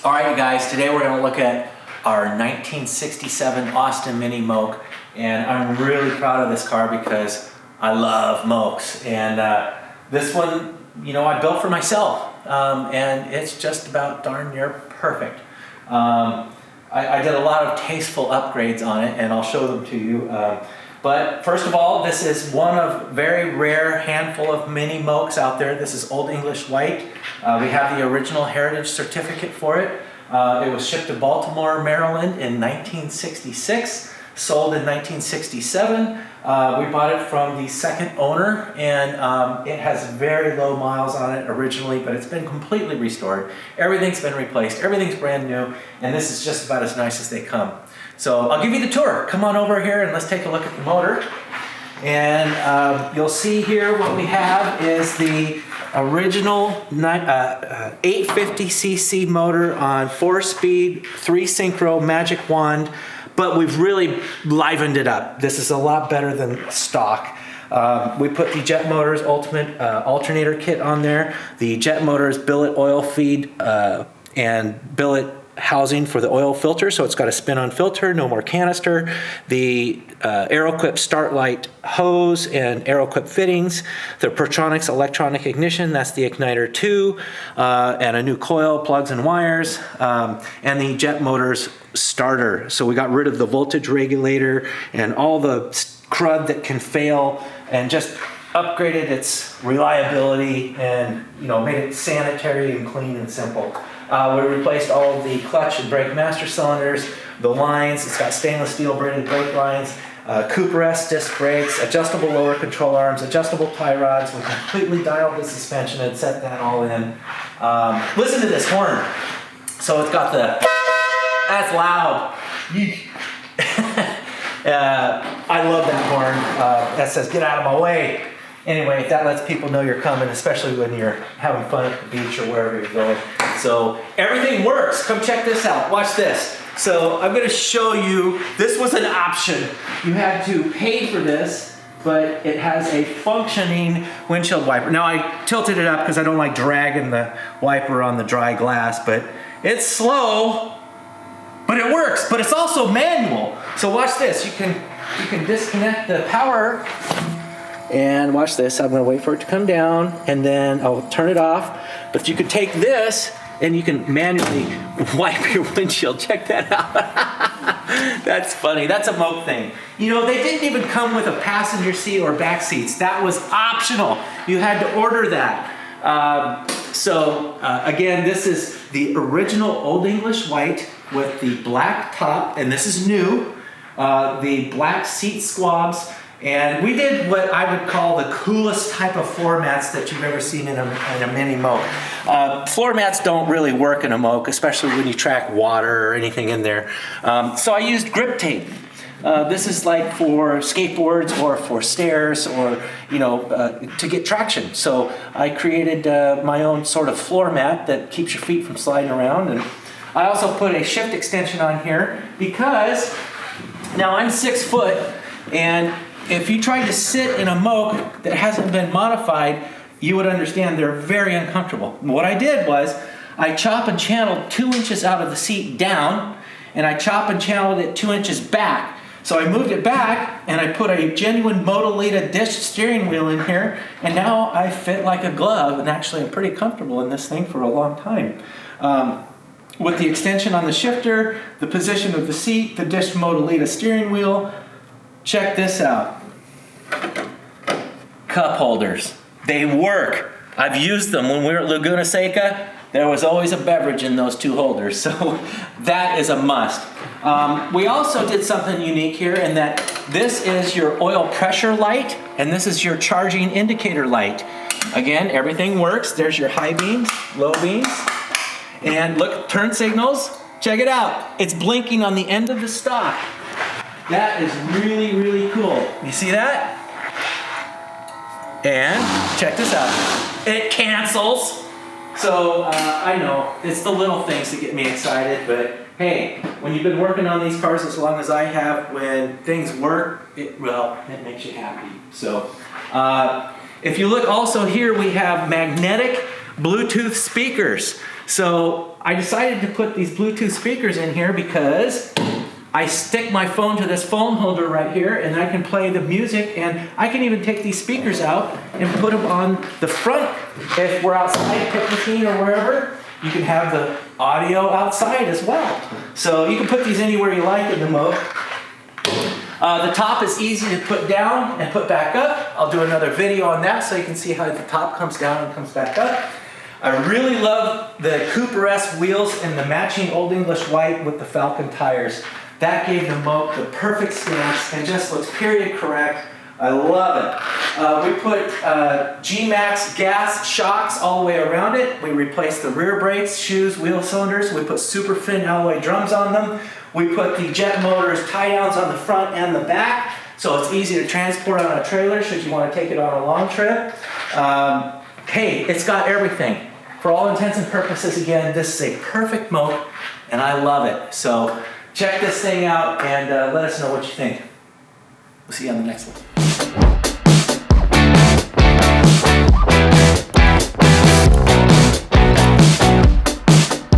All right, you guys, today we're going to look at our 1967 Austin Mini Moke, and I'm really proud of this car because I love Mokes, and this one, you know, I built for myself, and it's just about darn near perfect. I did a lot of tasteful upgrades on it, and I'll show them to you. But first of all, this is one of very rare handful of mini Mokes out there. This is Old English White. We have the original heritage certificate for it. It was shipped to Baltimore, Maryland in 1966, sold in 1967. We bought it from the second owner, and it has very low miles on it originally, but it's been completely restored. Everything's been replaced, everything's brand new, and this is just about as nice as they come. So I'll give you the tour. Come on over here and let's take a look at the motor. And you'll see here what we have is the original 850cc motor on 4-speed, 3-synchro magic wand, but we've really livened it up. This is a lot better than stock. We put the Jet Motors Ultimate alternator kit on there. The Jet Motors billet oil feed and billet housing for the oil filter, so it's got a spin-on filter, no more canister. The Aeroquip start light hose and Aeroquip fittings, the Pertronix electronic ignition, that's the Igniter 2, and a new coil, plugs and wires, and the Jet Motors starter. So we got rid of the voltage regulator and all the crud that can fail, and just upgraded its reliability and, you know, made it sanitary and clean and simple. We replaced all of the clutch and brake master cylinders, the lines. It's got stainless steel braided brake lines, Cooper S disc brakes, adjustable lower control arms, adjustable tie rods. We completely dialed the suspension and set that all in. Listen to this horn. So it's got the, that's loud. I love that horn. That says, get out of my way. Anyway, that lets people know you're coming, especially when you're having fun at the beach or wherever you're going. So everything works. Come check this out. Watch this. So I'm going to show you, this was an option. You had to pay for this, but it has a functioning windshield wiper. Now I tilted it up because I don't like dragging the wiper on the dry glass, but it's slow, but it works. But it's also manual. So watch this. You can disconnect the power. And watch this, I'm gonna wait for it to come down and then I'll turn it off. But you could take this and you can manually wipe your windshield. Check that out. That's funny, that's a Moke thing. You know, they didn't even come with a passenger seat or back seats. That was optional. You had to order that. Again, this is the original Old English White with the black top, and this is new. The black seat squabs. And we did what I would call the coolest type of floor mats that you've ever seen in a mini Moke. Floor mats don't really work in a Moke, especially when you track water or anything in there. So I used grip tape. This is like for skateboards or for stairs or, you know, to get traction. So I created my own sort of floor mat that keeps your feet from sliding around. And I also put a shift extension on here because now I'm 6 foot, and if you tried to sit in a Moke that hasn't been modified, you would understand they're very uncomfortable. What I did was I chop and channeled 2 inches out of the seat down, and I chop and channeled it 2 inches back. So I moved it back, and I put a genuine Moto-Lita disc steering wheel in here, and now I fit like a glove, and actually I'm pretty comfortable in this thing for a long time. With the extension on the shifter, the position of the seat, the disc Moto-Lita steering wheel. Check this out. Cup holders. They work. I've used them. When we were at Laguna Seca, there was always a beverage in those 2 holders. So that is a must. We also did something unique here in that this is your oil pressure light and this is your charging indicator light. Again, everything works. There's your high beams, low beams. And look, turn signals. Check it out. It's blinking on the end of the stock. That is really, really cool. You see that? And check this out. It cancels. So I know it's the little things that get me excited, but hey, when you've been working on these cars as long as I have, when things work, it makes you happy. So, if you look also here, we have magnetic Bluetooth speakers. So I decided to put these Bluetooth speakers in here because I stick my phone to this phone holder right here and I can play the music, and I can even take these speakers out and put them on the front. If we're outside picnicking or wherever, you can have the audio outside as well. So you can put these anywhere you like in the Moke. The top is easy to put down and put back up. I'll do another video on that so you can see how the top comes down and comes back up. I really love the Cooper-esque wheels and the matching Old English white with the Falcon tires. That gave the Moke the perfect stance and just looks period correct. I love it. We put G-Max gas shocks all the way around it. We replaced the rear brakes, shoes, wheel cylinders. We put super thin alloy drums on them. We put the jet motors tie downs on the front and the back, so it's easy to transport on a trailer should you want to take it on a long trip. Hey, it's got everything. For all intents and purposes, again, this is a perfect Moke, and I love it. So check this thing out and let us know what you think. We'll see you on the next one.